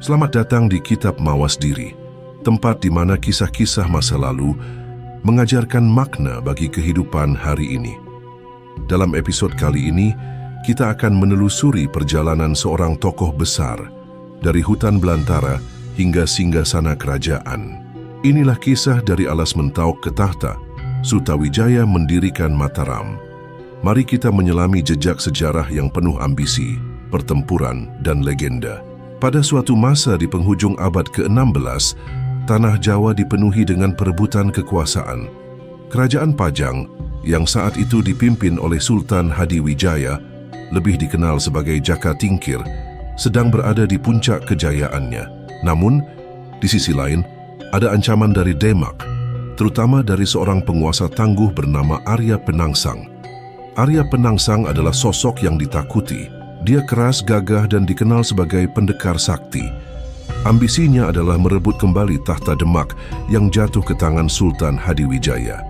Selamat datang di Kitab Mawas Diri, tempat di mana kisah-kisah masa lalu mengajarkan makna bagi kehidupan hari ini. Dalam episode kali ini, kita akan menelusuri perjalanan seorang tokoh besar dari hutan belantara hingga singgasana kerajaan. Inilah kisah dari alas Mentaok ke tahta, Sutawijaya mendirikan Mataram. Mari kita menyelami jejak sejarah yang penuh ambisi, pertempuran, dan legenda. Pada suatu masa di penghujung abad ke-16, tanah Jawa dipenuhi dengan perebutan kekuasaan. Kerajaan Pajang, yang saat itu dipimpin oleh Sultan Hadiwijaya, lebih dikenal sebagai Jaka Tingkir, sedang berada di puncak kejayaannya. Namun, di sisi lain, ada ancaman dari Demak, terutama dari seorang penguasa tangguh bernama Arya Penangsang. Arya Penangsang adalah sosok yang ditakuti. Dia keras, gagah, dan dikenal sebagai pendekar sakti. Ambisinya adalah merebut kembali tahta Demak yang jatuh ke tangan Sultan Hadiwijaya.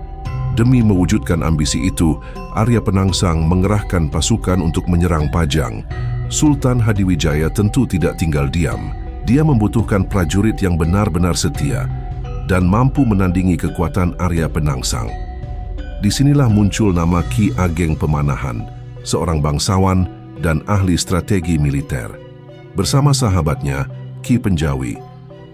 Demi mewujudkan ambisi itu, Arya Penangsang mengerahkan pasukan untuk menyerang Pajang. Sultan Hadiwijaya tentu tidak tinggal diam. Dia membutuhkan prajurit yang benar-benar setia dan mampu menandingi kekuatan Arya Penangsang. Disinilah muncul nama Ki Ageng Pemanahan, seorang bangsawan dan ahli strategi militer. Bersama sahabatnya, Ki Penjawi,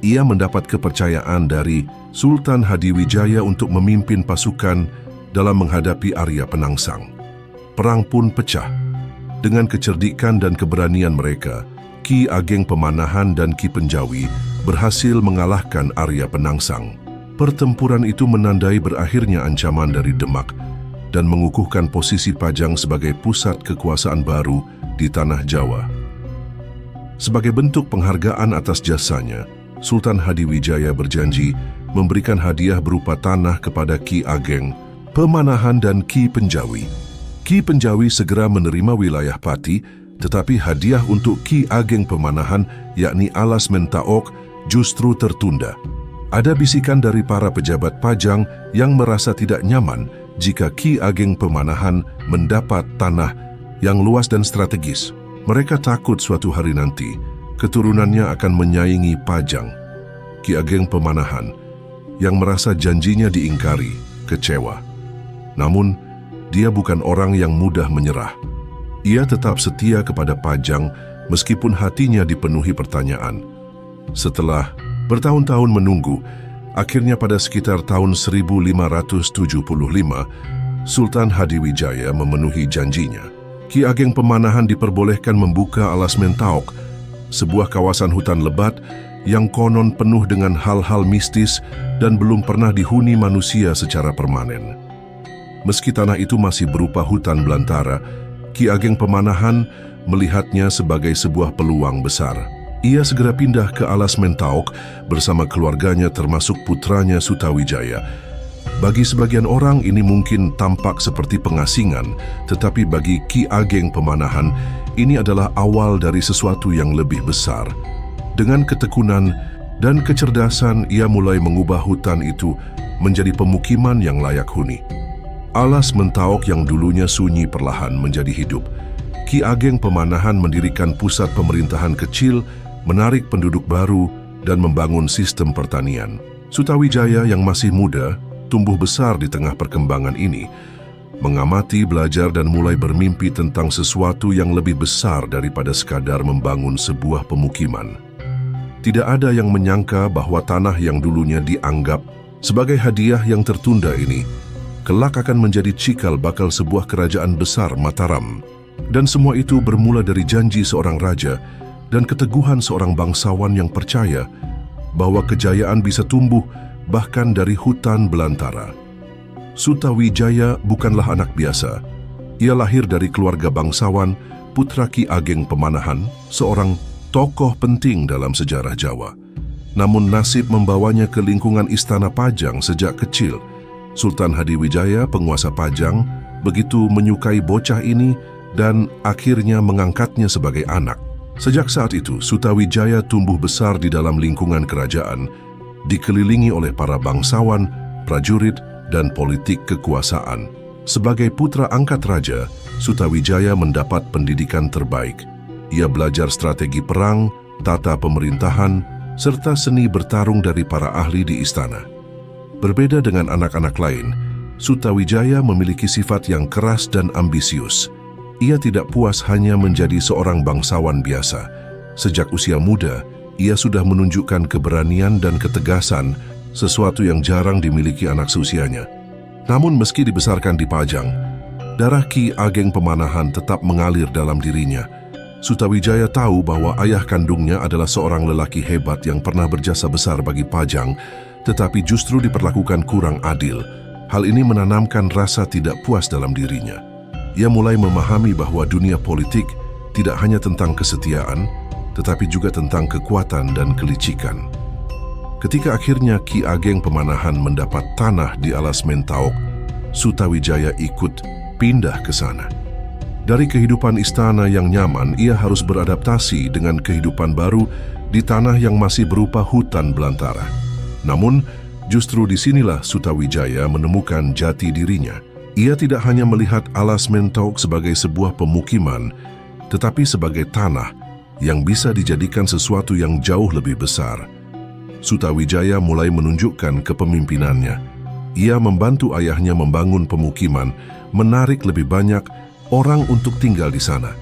ia mendapat kepercayaan dari Sultan Hadiwijaya untuk memimpin pasukan dalam menghadapi Arya Penangsang. Perang pun pecah. Dengan kecerdikan dan keberanian mereka, Ki Ageng Pemanahan dan Ki Penjawi berhasil mengalahkan Arya Penangsang. Pertempuran itu menandai berakhirnya ancaman dari Demak dan mengukuhkan posisi Pajang sebagai pusat kekuasaan baru di tanah Jawa. Sebagai bentuk penghargaan atas jasanya, Sultan Hadiwijaya berjanji memberikan hadiah berupa tanah kepada Ki Ageng Pemanahan dan Ki Penjawi. Ki Penjawi segera menerima wilayah Pati, tetapi hadiah untuk Ki Ageng Pemanahan, yakni alas Mentaok, justru tertunda. Ada bisikan dari para pejabat Pajang yang merasa tidak nyaman jika Ki Ageng Pemanahan mendapat tanah yang luas dan strategis. Mereka takut suatu hari nanti keturunannya akan menyaingi Pajang. Ki Ageng Pemanahan yang merasa janjinya diingkari, kecewa. Namun, dia bukan orang yang mudah menyerah. Ia tetap setia kepada Pajang meskipun hatinya dipenuhi pertanyaan. Setelah bertahun-tahun menunggu, akhirnya pada sekitar tahun 1575, Sultan Hadiwijaya memenuhi janjinya. Ki Ageng Pemanahan diperbolehkan membuka alas Mentaok, sebuah kawasan hutan lebat yang konon penuh dengan hal-hal mistis dan belum pernah dihuni manusia secara permanen. Meski tanah itu masih berupa hutan belantara, Ki Ageng Pemanahan melihatnya sebagai sebuah peluang besar. Ia segera pindah ke alas Mentaok bersama keluarganya termasuk putranya Sutawijaya. Bagi sebagian orang ini mungkin tampak seperti pengasingan, tetapi bagi Ki Ageng Pemanahan ini adalah awal dari sesuatu yang lebih besar. Dengan ketekunan dan kecerdasan, ia mulai mengubah hutan itu menjadi pemukiman yang layak huni. Alas Mentaok yang dulunya sunyi perlahan menjadi hidup. Ki Ageng Pemanahan mendirikan pusat pemerintahan kecil, menarik penduduk baru, dan membangun sistem pertanian. Sutawijaya yang masih muda tumbuh besar di tengah perkembangan ini, mengamati, belajar, dan mulai bermimpi tentang sesuatu yang lebih besar daripada sekadar membangun sebuah pemukiman. Tidak ada yang menyangka bahwa tanah yang dulunya dianggap sebagai hadiah yang tertunda ini, kelak akan menjadi cikal bakal sebuah kerajaan besar Mataram. Dan semua itu bermula dari janji seorang raja dan keteguhan seorang bangsawan yang percaya bahwa kejayaan bisa tumbuh bahkan dari hutan belantara. Sutawijaya bukanlah anak biasa. Ia lahir dari keluarga bangsawan, putra Ki Ageng Pemanahan, seorang tokoh penting dalam sejarah Jawa. Namun nasib membawanya ke lingkungan istana Pajang sejak kecil. Sultan Hadiwijaya, penguasa Pajang, begitu menyukai bocah ini dan akhirnya mengangkatnya sebagai anak. Sejak saat itu, Sutawijaya tumbuh besar di dalam lingkungan kerajaan, dikelilingi oleh para bangsawan, prajurit, dan politik kekuasaan. Sebagai putra angkat raja, Sutawijaya mendapat pendidikan terbaik. Ia belajar strategi perang, tata pemerintahan, serta seni bertarung dari para ahli di istana. Berbeda dengan anak-anak lain, Sutawijaya memiliki sifat yang keras dan ambisius. Ia tidak puas hanya menjadi seorang bangsawan biasa. Sejak usia muda, ia sudah menunjukkan keberanian dan ketegasan, sesuatu yang jarang dimiliki anak seusianya. Namun meski dibesarkan di Pajang, darah Ki Ageng Pemanahan tetap mengalir dalam dirinya. Sutawijaya tahu bahwa ayah kandungnya adalah seorang lelaki hebat yang pernah berjasa besar bagi Pajang, tetapi justru diperlakukan kurang adil. Hal ini menanamkan rasa tidak puas dalam dirinya. Ia mulai memahami bahwa dunia politik tidak hanya tentang kesetiaan, tetapi juga tentang kekuatan dan kelicikan. Ketika akhirnya Ki Ageng Pemanahan mendapat tanah di Alas Mentaok, Sutawijaya ikut pindah ke sana. Dari kehidupan istana yang nyaman, ia harus beradaptasi dengan kehidupan baru di tanah yang masih berupa hutan belantara. Namun, justru disinilah Sutawijaya menemukan jati dirinya. Ia tidak hanya melihat Alas Mentaok sebagai sebuah pemukiman, tetapi sebagai tanah yang bisa dijadikan sesuatu yang jauh lebih besar. Sutawijaya mulai menunjukkan kepemimpinannya. Ia membantu ayahnya membangun pemukiman, menarik lebih banyak orang untuk tinggal di sana,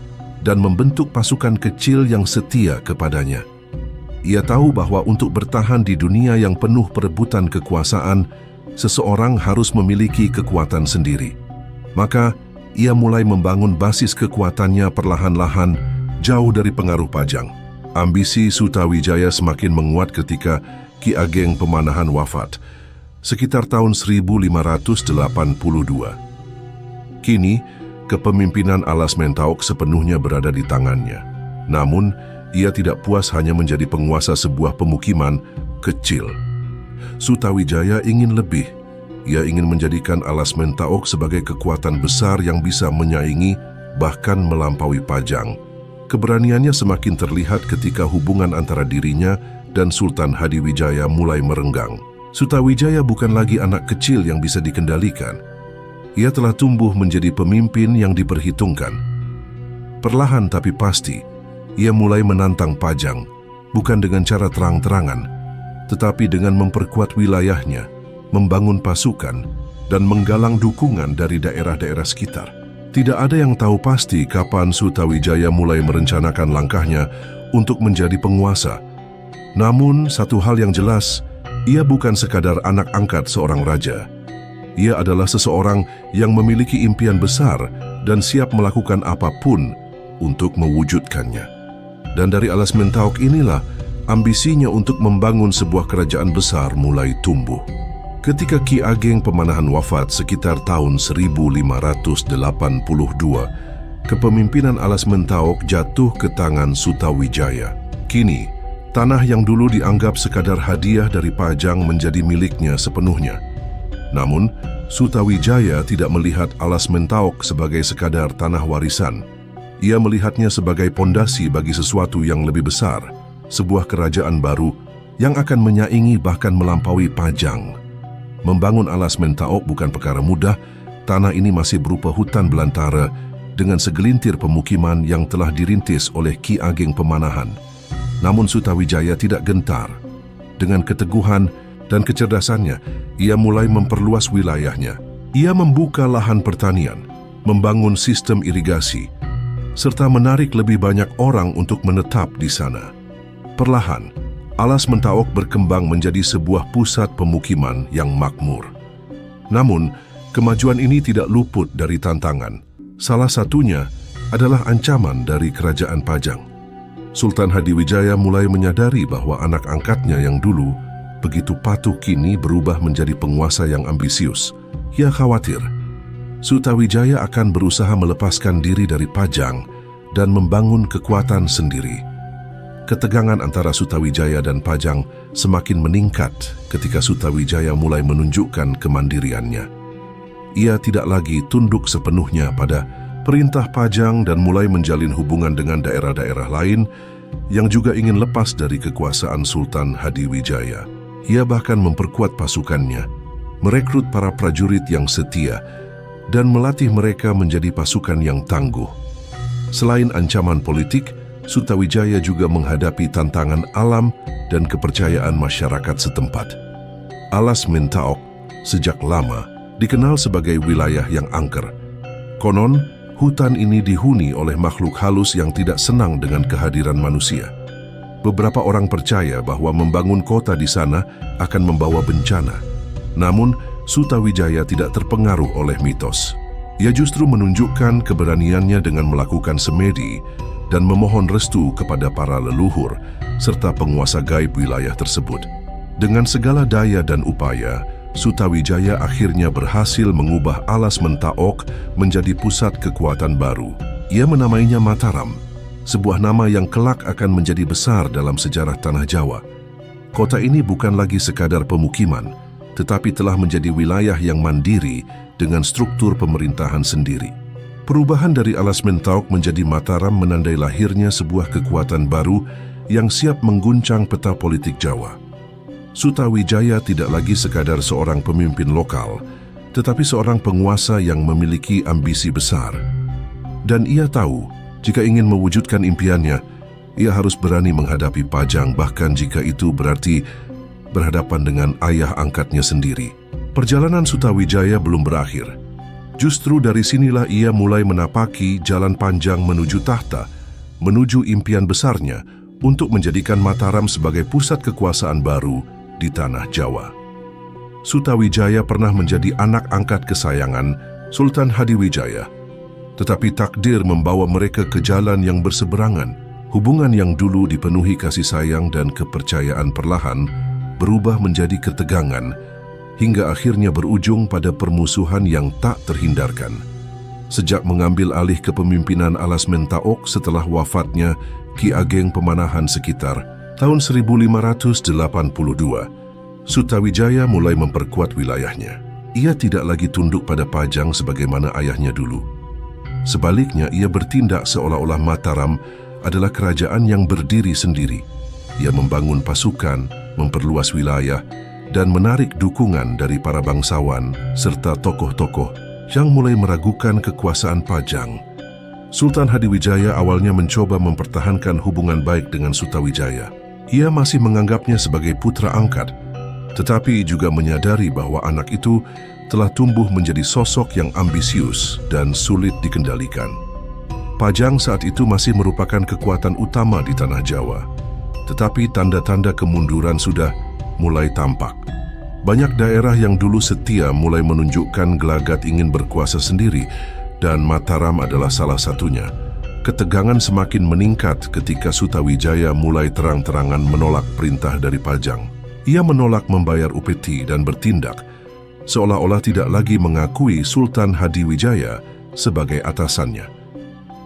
dan membentuk pasukan kecil yang setia kepadanya. Ia tahu bahwa untuk bertahan di dunia yang penuh perebutan kekuasaan, seseorang harus memiliki kekuatan sendiri. Maka, ia mulai membangun basis kekuatannya perlahan-lahan, jauh dari pengaruh Pajang. Ambisi Sutawijaya semakin menguat ketika Ki Ageng Pemanahan wafat, sekitar tahun 1582. Kini, kepemimpinan Alas Mentaok sepenuhnya berada di tangannya. Namun, ia tidak puas hanya menjadi penguasa sebuah pemukiman kecil. Sutawijaya ingin lebih. Ia ingin menjadikan Alas Mentaok sebagai kekuatan besar yang bisa menyaingi, bahkan melampaui Pajang. Keberaniannya semakin terlihat ketika hubungan antara dirinya dan Sultan Hadiwijaya mulai merenggang. Sutawijaya bukan lagi anak kecil yang bisa dikendalikan. Ia telah tumbuh menjadi pemimpin yang diperhitungkan. Perlahan tapi pasti, ia mulai menantang Pajang, bukan dengan cara terang-terangan, tetapi dengan memperkuat wilayahnya, membangun pasukan, dan menggalang dukungan dari daerah-daerah sekitar. Tidak ada yang tahu pasti kapan Sutawijaya mulai merencanakan langkahnya untuk menjadi penguasa. Namun, satu hal yang jelas, ia bukan sekadar anak angkat seorang raja. Ia adalah seseorang yang memiliki impian besar dan siap melakukan apapun untuk mewujudkannya. Dan dari Alas Mentaok inilah ambisinya untuk membangun sebuah kerajaan besar mulai tumbuh. Ketika Ki Ageng Pemanahan wafat sekitar tahun 1582, kepemimpinan Alas Mentaok jatuh ke tangan Sutawijaya. Kini, tanah yang dulu dianggap sekadar hadiah dari Pajang menjadi miliknya sepenuhnya. Namun, Sutawijaya tidak melihat Alas Mentaok sebagai sekadar tanah warisan. Ia melihatnya sebagai pondasi bagi sesuatu yang lebih besar, sebuah kerajaan baru yang akan menyaingi bahkan melampaui Pajang. Membangun Alas Mentaok bukan perkara mudah. Tanah ini masih berupa hutan belantara dengan segelintir pemukiman yang telah dirintis oleh Ki Ageng Pemanahan. Namun Sutawijaya tidak gentar. Dengan keteguhan dan kecerdasannya, ia mulai memperluas wilayahnya. Ia membuka lahan pertanian, membangun sistem irigasi, serta menarik lebih banyak orang untuk menetap di sana. Perlahan, Alas Mentaok berkembang menjadi sebuah pusat pemukiman yang makmur. Namun, kemajuan ini tidak luput dari tantangan. Salah satunya adalah ancaman dari kerajaan Pajang. Sultan Hadiwijaya mulai menyadari bahwa anak angkatnya yang dulu begitu patuh kini berubah menjadi penguasa yang ambisius. Ia khawatir Sutawijaya akan berusaha melepaskan diri dari Pajang dan membangun kekuatan sendiri. Ketegangan antara Sutawijaya dan Pajang semakin meningkat ketika Sutawijaya mulai menunjukkan kemandiriannya. Ia tidak lagi tunduk sepenuhnya pada perintah Pajang dan mulai menjalin hubungan dengan daerah-daerah lain yang juga ingin lepas dari kekuasaan Sultan Hadiwijaya. Ia bahkan memperkuat pasukannya, merekrut para prajurit yang setia, dan melatih mereka menjadi pasukan yang tangguh. Selain ancaman politik, Sutawijaya juga menghadapi tantangan alam dan kepercayaan masyarakat setempat. Alas Mintaok sejak lama dikenal sebagai wilayah yang angker. Konon, hutan ini dihuni oleh makhluk halus yang tidak senang dengan kehadiran manusia. Beberapa orang percaya bahwa membangun kota di sana akan membawa bencana. Namun, Sutawijaya tidak terpengaruh oleh mitos. Ia justru menunjukkan keberaniannya dengan melakukan semedi dan memohon restu kepada para leluhur serta penguasa gaib wilayah tersebut. Dengan segala daya dan upaya, Sutawijaya akhirnya berhasil mengubah Alas Mintaok menjadi pusat kekuatan baru. Ia menamainya Mataram, sebuah nama yang kelak akan menjadi besar dalam sejarah Tanah Jawa. Kota ini bukan lagi sekadar pemukiman, tetapi telah menjadi wilayah yang mandiri dengan struktur pemerintahan sendiri. Perubahan dari Alas Mintaok menjadi Mataram menandai lahirnya sebuah kekuatan baru yang siap mengguncang peta politik Jawa. Sutawijaya tidak lagi sekadar seorang pemimpin lokal, tetapi seorang penguasa yang memiliki ambisi besar. Dan ia tahu, jika ingin mewujudkan impiannya, ia harus berani menghadapi Pajang, bahkan jika itu berarti berhadapan dengan ayah angkatnya sendiri. Perjalanan Sutawijaya belum berakhir. Justru dari sinilah ia mulai menapaki jalan panjang menuju tahta, menuju impian besarnya untuk menjadikan Mataram sebagai pusat kekuasaan baru di Tanah Jawa. Sutawijaya pernah menjadi anak angkat kesayangan Sultan Hadiwijaya, tetapi takdir membawa mereka ke jalan yang berseberangan. Hubungan yang dulu dipenuhi kasih sayang dan kepercayaan perlahan berubah menjadi ketegangan, hingga akhirnya berujung pada permusuhan yang tak terhindarkan. Sejak mengambil alih kepemimpinan Alas Mintaok setelah wafatnya Ki Ageng Pemanahan sekitar tahun 1582, Sutawijaya mulai memperkuat wilayahnya. Ia tidak lagi tunduk pada Pajang sebagaimana ayahnya dulu. Sebaliknya, ia bertindak seolah-olah Mataram adalah kerajaan yang berdiri sendiri. Ia membangun pasukan, memperluas wilayah, dan menarik dukungan dari para bangsawan serta tokoh-tokoh yang mulai meragukan kekuasaan Pajang. Sultan Hadiwijaya awalnya mencoba mempertahankan hubungan baik dengan Sutawijaya. Ia masih menganggapnya sebagai putra angkat, tetapi juga menyadari bahwa anak itu telah tumbuh menjadi sosok yang ambisius dan sulit dikendalikan. Pajang saat itu masih merupakan kekuatan utama di Tanah Jawa, tetapi tanda-tanda kemunduran sudah mulai tampak. Banyak daerah yang dulu setia mulai menunjukkan gelagat ingin berkuasa sendiri, dan Mataram adalah salah satunya. Ketegangan semakin meningkat ketika Sutawijaya mulai terang-terangan menolak perintah dari Pajang. Ia menolak membayar upeti dan bertindak seolah-olah tidak lagi mengakui Sultan Hadiwijaya sebagai atasannya.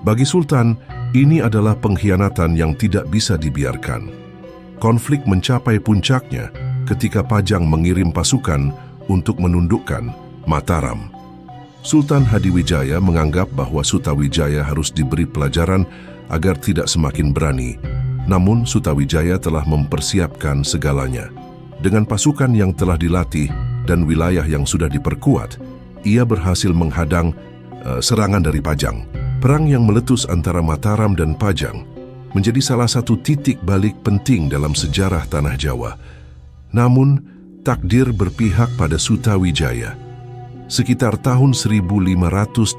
Bagi Sultan, ini adalah pengkhianatan yang tidak bisa dibiarkan. Konflik mencapai puncaknya ketika Pajang mengirim pasukan untuk menundukkan Mataram. Sultan Hadiwijaya menganggap bahwa Sutawijaya harus diberi pelajaran agar tidak semakin berani. Namun Sutawijaya telah mempersiapkan segalanya. Dengan pasukan yang telah dilatih dan wilayah yang sudah diperkuat, ia berhasil menghadang serangan dari Pajang. Perang yang meletus antara Mataram dan Pajang menjadi salah satu titik balik penting dalam sejarah Tanah Jawa. Namun, takdir berpihak pada Sutawijaya. Sekitar tahun 1582,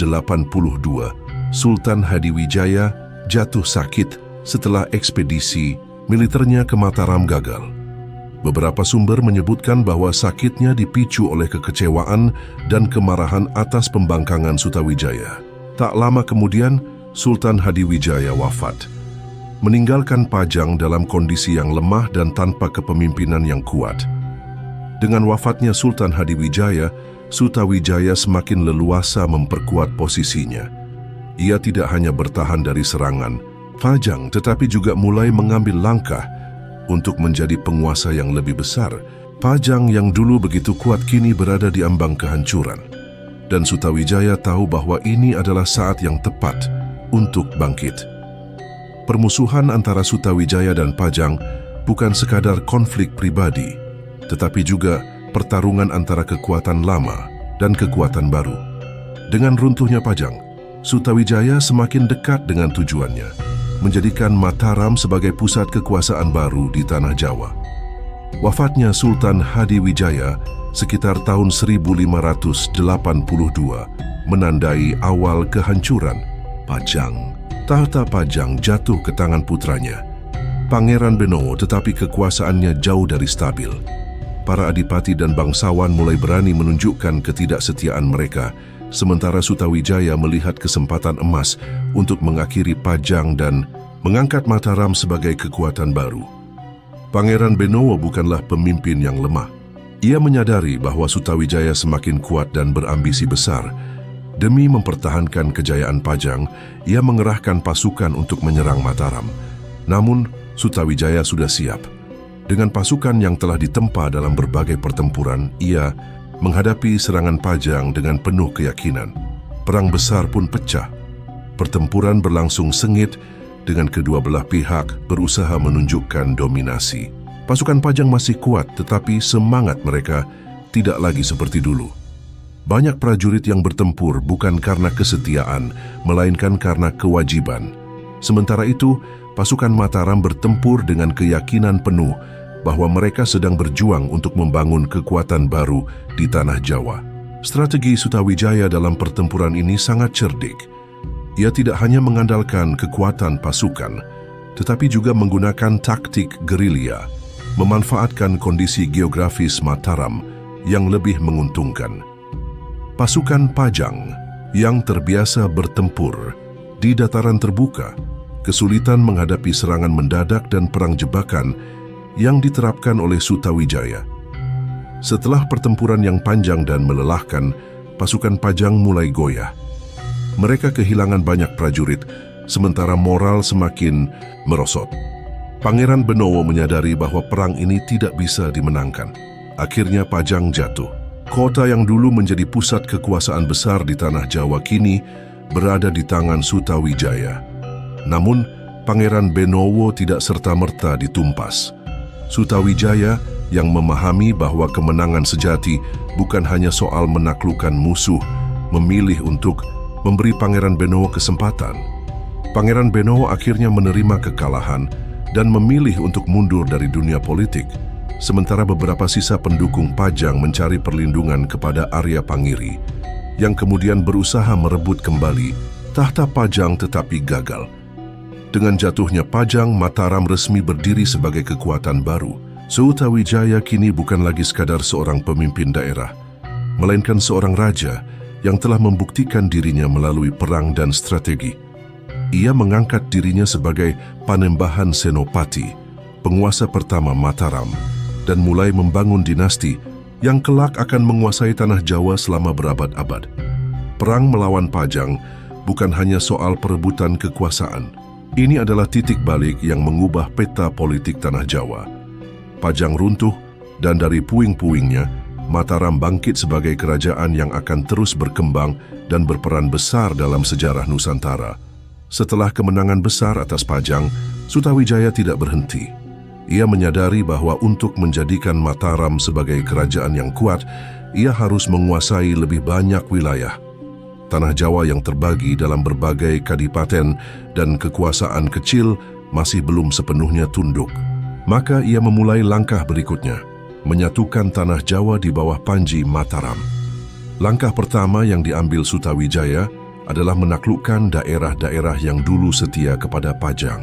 Sultan Hadiwijaya jatuh sakit setelah ekspedisi militernya ke Mataram gagal. Beberapa sumber menyebutkan bahwa sakitnya dipicu oleh kekecewaan dan kemarahan atas pembangkangan Sutawijaya. Tak lama kemudian, Sultan Hadiwijaya wafat, meninggalkan Pajang dalam kondisi yang lemah dan tanpa kepemimpinan yang kuat. Dengan wafatnya Sultan Hadiwijaya, Sutawijaya semakin leluasa memperkuat posisinya. Ia tidak hanya bertahan dari serangan Pajang, tetapi juga mulai mengambil langkah untuk menjadi penguasa yang lebih besar. Pajang yang dulu begitu kuat kini berada di ambang kehancuran. Dan Sutawijaya tahu bahwa ini adalah saat yang tepat untuk bangkit. Permusuhan antara Sutawijaya dan Pajang bukan sekadar konflik pribadi, tetapi juga pertarungan antara kekuatan lama dan kekuatan baru. Dengan runtuhnya Pajang, Sutawijaya semakin dekat dengan tujuannya, menjadikan Mataram sebagai pusat kekuasaan baru di Tanah Jawa. Wafatnya Sultan Hadiwijaya sekitar tahun 1582 menandai awal kehancuran Pajang. Tahta Pajang jatuh ke tangan putranya, Pangeran Benowo, tetapi kekuasaannya jauh dari stabil. Para adipati dan bangsawan mulai berani menunjukkan ketidaksetiaan mereka, sementara Sutawijaya melihat kesempatan emas untuk mengakhiri Pajang dan mengangkat Mataram sebagai kekuatan baru. Pangeran Benowo bukanlah pemimpin yang lemah. Ia menyadari bahwa Sutawijaya semakin kuat dan berambisi besar. Demi mempertahankan kejayaan Pajang, ia mengerahkan pasukan untuk menyerang Mataram. Namun, Sutawijaya sudah siap. Dengan pasukan yang telah ditempa dalam berbagai pertempuran, ia menghadapi serangan Pajang dengan penuh keyakinan. Perang besar pun pecah. Pertempuran berlangsung sengit dengan kedua belah pihak berusaha menunjukkan dominasi. Pasukan Pajang masih kuat, tetapi semangat mereka tidak lagi seperti dulu. Banyak prajurit yang bertempur bukan karena kesetiaan, melainkan karena kewajiban. Sementara itu, pasukan Mataram bertempur dengan keyakinan penuh bahwa mereka sedang berjuang untuk membangun kekuatan baru di Tanah Jawa. Strategi Sutawijaya dalam pertempuran ini sangat cerdik. Ia tidak hanya mengandalkan kekuatan pasukan, tetapi juga menggunakan taktik gerilya, memanfaatkan kondisi geografis Mataram yang lebih menguntungkan. Pasukan Pajang yang terbiasa bertempur di dataran terbuka kesulitan menghadapi serangan mendadak dan perang jebakan yang diterapkan oleh Sutawijaya. Setelah pertempuran yang panjang dan melelahkan, pasukan Pajang mulai goyah. Mereka kehilangan banyak prajurit, sementara moral semakin merosot. Pangeran Benowo menyadari bahwa perang ini tidak bisa dimenangkan. Akhirnya Pajang jatuh. Kota yang dulu menjadi pusat kekuasaan besar di Tanah Jawa kini berada di tangan Sutawijaya. Namun, Pangeran Benowo tidak serta-merta ditumpas. Sutawijaya yang memahami bahwa kemenangan sejati bukan hanya soal menaklukkan musuh, memilih untuk memberi Pangeran Benowo kesempatan. Pangeran Benowo akhirnya menerima kekalahan dan memilih untuk mundur dari dunia politik, sementara beberapa sisa pendukung Pajang mencari perlindungan kepada Arya Pangiri, yang kemudian berusaha merebut kembali tahta Pajang tetapi gagal. Dengan jatuhnya Pajang, Mataram resmi berdiri sebagai kekuatan baru. Sutawijaya kini bukan lagi sekadar seorang pemimpin daerah, melainkan seorang raja yang telah membuktikan dirinya melalui perang dan strategi. Ia mengangkat dirinya sebagai Panembahan Senopati, penguasa pertama Mataram, dan mulai membangun dinasti yang kelak akan menguasai Tanah Jawa selama berabad-abad. Perang melawan Pajang bukan hanya soal perebutan kekuasaan. Ini adalah titik balik yang mengubah peta politik Tanah Jawa. Pajang runtuh, dan dari puing-puingnya, Mataram bangkit sebagai kerajaan yang akan terus berkembang dan berperan besar dalam sejarah Nusantara. Setelah kemenangan besar atas Pajang, Sutawijaya tidak berhenti. Ia menyadari bahwa untuk menjadikan Mataram sebagai kerajaan yang kuat, ia harus menguasai lebih banyak wilayah. Tanah Jawa yang terbagi dalam berbagai kadipaten dan kekuasaan kecil masih belum sepenuhnya tunduk. Maka ia memulai langkah berikutnya, menyatukan Tanah Jawa di bawah Panji Mataram. Langkah pertama yang diambil Sutawijaya adalah menaklukkan daerah-daerah yang dulu setia kepada Pajang.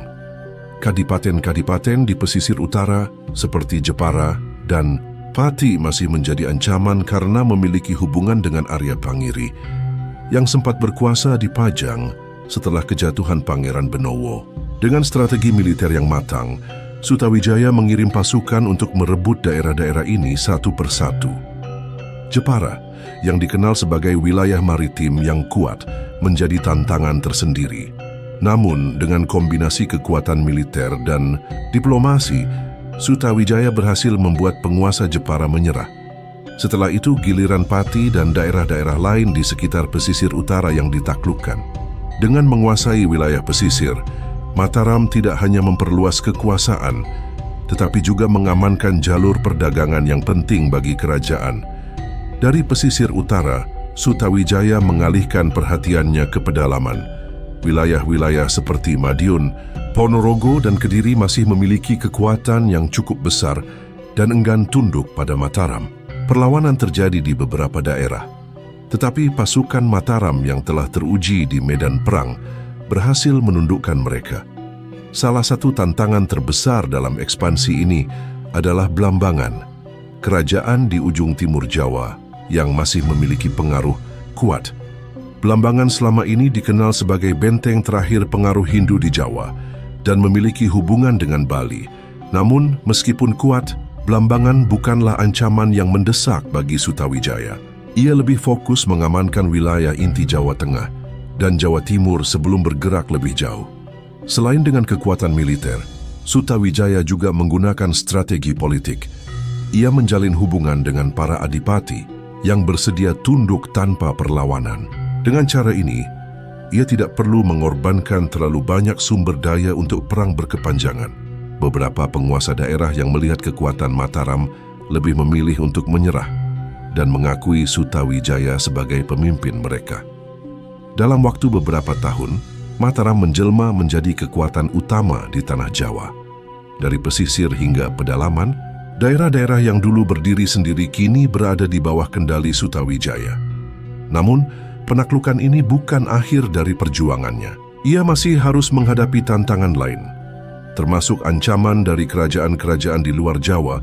Kadipaten-kadipaten di pesisir utara seperti Jepara dan Pati masih menjadi ancaman karena memiliki hubungan dengan Arya Pangiri yang sempat berkuasa di Pajang setelah kejatuhan Pangeran Benowo. Dengan strategi militer yang matang, Sutawijaya mengirim pasukan untuk merebut daerah-daerah ini satu persatu. Jepara, yang dikenal sebagai wilayah maritim yang kuat, menjadi tantangan tersendiri. Namun, dengan kombinasi kekuatan militer dan diplomasi, Sutawijaya berhasil membuat penguasa Jepara menyerah. Setelah itu, giliran Pati dan daerah-daerah lain di sekitar pesisir utara yang ditaklukkan. Dengan menguasai wilayah pesisir, Mataram tidak hanya memperluas kekuasaan, tetapi juga mengamankan jalur perdagangan yang penting bagi kerajaan. Dari pesisir utara, Sutawijaya mengalihkan perhatiannya ke pedalaman. Wilayah-wilayah seperti Madiun, Ponorogo dan Kediri masih memiliki kekuatan yang cukup besar dan enggan tunduk pada Mataram. Perlawanan terjadi di beberapa daerah, tetapi pasukan Mataram yang telah teruji di medan perang berhasil menundukkan mereka. Salah satu tantangan terbesar dalam ekspansi ini adalah Blambangan, kerajaan di ujung timur Jawa yang masih memiliki pengaruh kuat. Blambangan selama ini dikenal sebagai benteng terakhir pengaruh Hindu di Jawa dan memiliki hubungan dengan Bali. Namun, meskipun kuat, Blambangan bukanlah ancaman yang mendesak bagi Sutawijaya. Ia lebih fokus mengamankan wilayah inti Jawa Tengah dan Jawa Timur sebelum bergerak lebih jauh. Selain dengan kekuatan militer, Sutawijaya juga menggunakan strategi politik. Ia menjalin hubungan dengan para adipati yang bersedia tunduk tanpa perlawanan. Dengan cara ini, ia tidak perlu mengorbankan terlalu banyak sumber daya untuk perang berkepanjangan. Beberapa penguasa daerah yang melihat kekuatan Mataram lebih memilih untuk menyerah dan mengakui Sutawijaya sebagai pemimpin mereka. Dalam waktu beberapa tahun, Mataram menjelma menjadi kekuatan utama di tanah Jawa. Dari pesisir hingga pedalaman, daerah-daerah yang dulu berdiri sendiri kini berada di bawah kendali Sutawijaya. Namun, penaklukan ini bukan akhir dari perjuangannya. Ia masih harus menghadapi tantangan lain, termasuk ancaman dari kerajaan-kerajaan di luar Jawa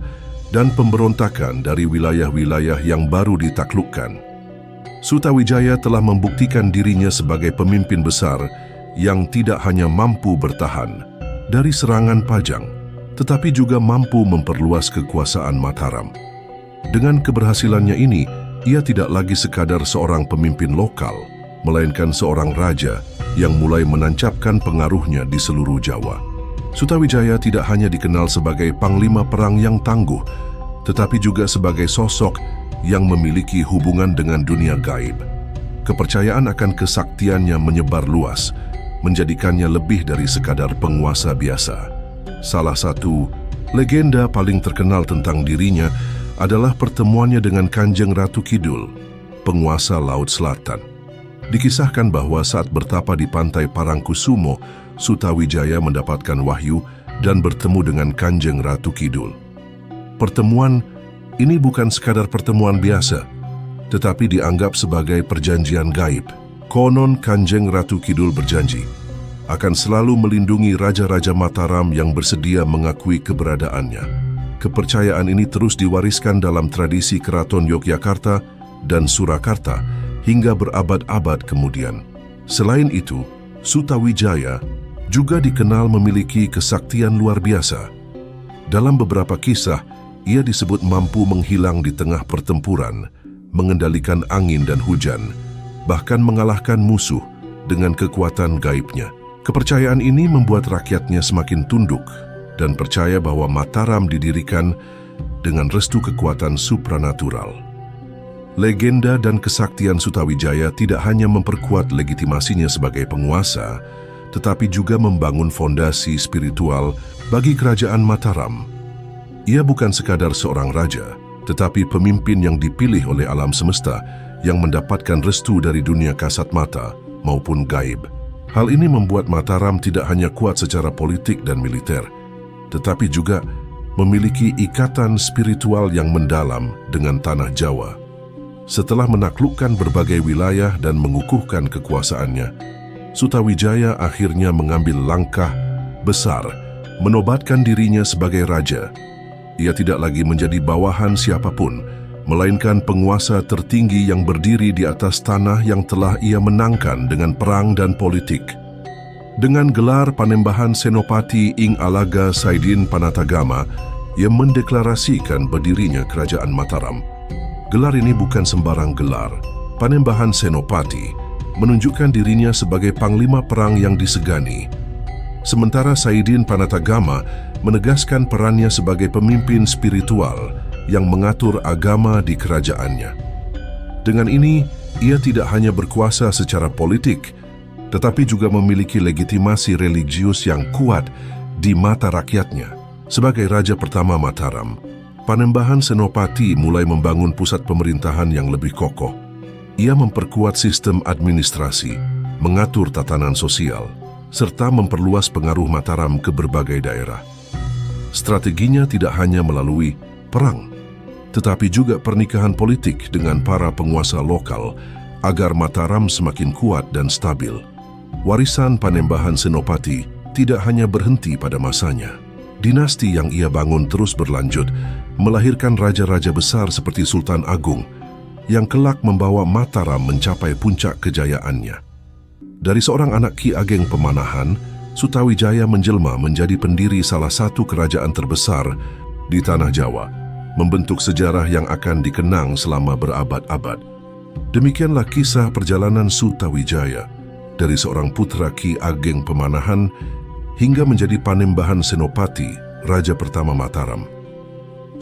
dan pemberontakan dari wilayah-wilayah yang baru ditaklukkan. Sutawijaya telah membuktikan dirinya sebagai pemimpin besar yang tidak hanya mampu bertahan dari serangan Pajang, tetapi juga mampu memperluas kekuasaan Mataram. Dengan keberhasilannya ini, ia tidak lagi sekadar seorang pemimpin lokal, melainkan seorang raja yang mulai menancapkan pengaruhnya di seluruh Jawa. Sutawijaya tidak hanya dikenal sebagai panglima perang yang tangguh, tetapi juga sebagai sosok yang memiliki hubungan dengan dunia gaib. Kepercayaan akan kesaktiannya menyebar luas, menjadikannya lebih dari sekadar penguasa biasa. Salah satu legenda paling terkenal tentang dirinya adalah pertemuannya dengan Kanjeng Ratu Kidul, penguasa Laut Selatan. Dikisahkan bahwa saat bertapa di pantai Parangkusumo, Sutawijaya mendapatkan wahyu dan bertemu dengan Kanjeng Ratu Kidul. Pertemuan ini bukan sekadar pertemuan biasa, tetapi dianggap sebagai perjanjian gaib. Konon Kanjeng Ratu Kidul berjanji akan selalu melindungi raja-raja Mataram yang bersedia mengakui keberadaannya. Kepercayaan ini terus diwariskan dalam tradisi Keraton Yogyakarta dan Surakarta hingga berabad-abad kemudian. Selain itu, Sutawijaya juga dikenal memiliki kesaktian luar biasa. Dalam beberapa kisah, ia disebut mampu menghilang di tengah pertempuran, mengendalikan angin dan hujan, bahkan mengalahkan musuh dengan kekuatan gaibnya. Kepercayaan ini membuat rakyatnya semakin tunduk dan percaya bahwa Mataram didirikan dengan restu kekuatan supranatural. Legenda dan kesaktian Sutawijaya tidak hanya memperkuat legitimasinya sebagai penguasa, tetapi juga membangun fondasi spiritual bagi kerajaan Mataram. Ia bukan sekadar seorang raja, tetapi pemimpin yang dipilih oleh alam semesta yang mendapatkan restu dari dunia kasat mata maupun gaib. Hal ini membuat Mataram tidak hanya kuat secara politik dan militer, tetapi juga memiliki ikatan spiritual yang mendalam dengan tanah Jawa. Setelah menaklukkan berbagai wilayah dan mengukuhkan kekuasaannya, Sutawijaya akhirnya mengambil langkah besar, menobatkan dirinya sebagai raja. Ia tidak lagi menjadi bawahan siapapun, melainkan penguasa tertinggi yang berdiri di atas tanah yang telah ia menangkan dengan perang dan politik. Dengan gelar Panembahan Senopati Ing Alaga Saidin Panatagama, ia mendeklarasikan berdirinya kerajaan Mataram. Gelar ini bukan sembarang gelar. Panembahan Senopati menunjukkan dirinya sebagai panglima perang yang disegani. Sementara Saidin Panatagama menegaskan perannya sebagai pemimpin spiritual yang mengatur agama di kerajaannya. Dengan ini, ia tidak hanya berkuasa secara politik, tetapi juga memiliki legitimasi religius yang kuat di mata rakyatnya. Sebagai raja pertama Mataram, Panembahan Senopati mulai membangun pusat pemerintahan yang lebih kokoh. Ia memperkuat sistem administrasi, mengatur tatanan sosial, serta memperluas pengaruh Mataram ke berbagai daerah. Strateginya tidak hanya melalui perang, tetapi juga pernikahan politik dengan para penguasa lokal agar Mataram semakin kuat dan stabil. Warisan Panembahan Senopati tidak hanya berhenti pada masanya. Dinasti yang ia bangun terus berlanjut, melahirkan raja-raja besar seperti Sultan Agung, yang kelak membawa Mataram mencapai puncak kejayaannya. Dari seorang anak Ki Ageng Pemanahan, Sutawijaya menjelma menjadi pendiri salah satu kerajaan terbesar di Tanah Jawa, membentuk sejarah yang akan dikenang selama berabad-abad. Demikianlah kisah perjalanan Sutawijaya, dari seorang putra Ki Ageng Pemanahan hingga menjadi Panembahan Senopati, Raja pertama Mataram.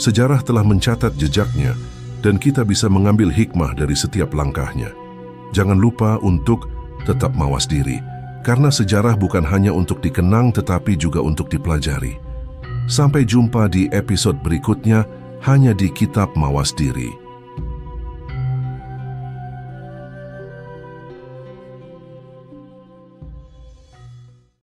Sejarah telah mencatat jejaknya dan kita bisa mengambil hikmah dari setiap langkahnya. Jangan lupa untuk tetap mawas diri, karena sejarah bukan hanya untuk dikenang tetapi juga untuk dipelajari. Sampai jumpa di episode berikutnya hanya di Kitab Mawas Diri.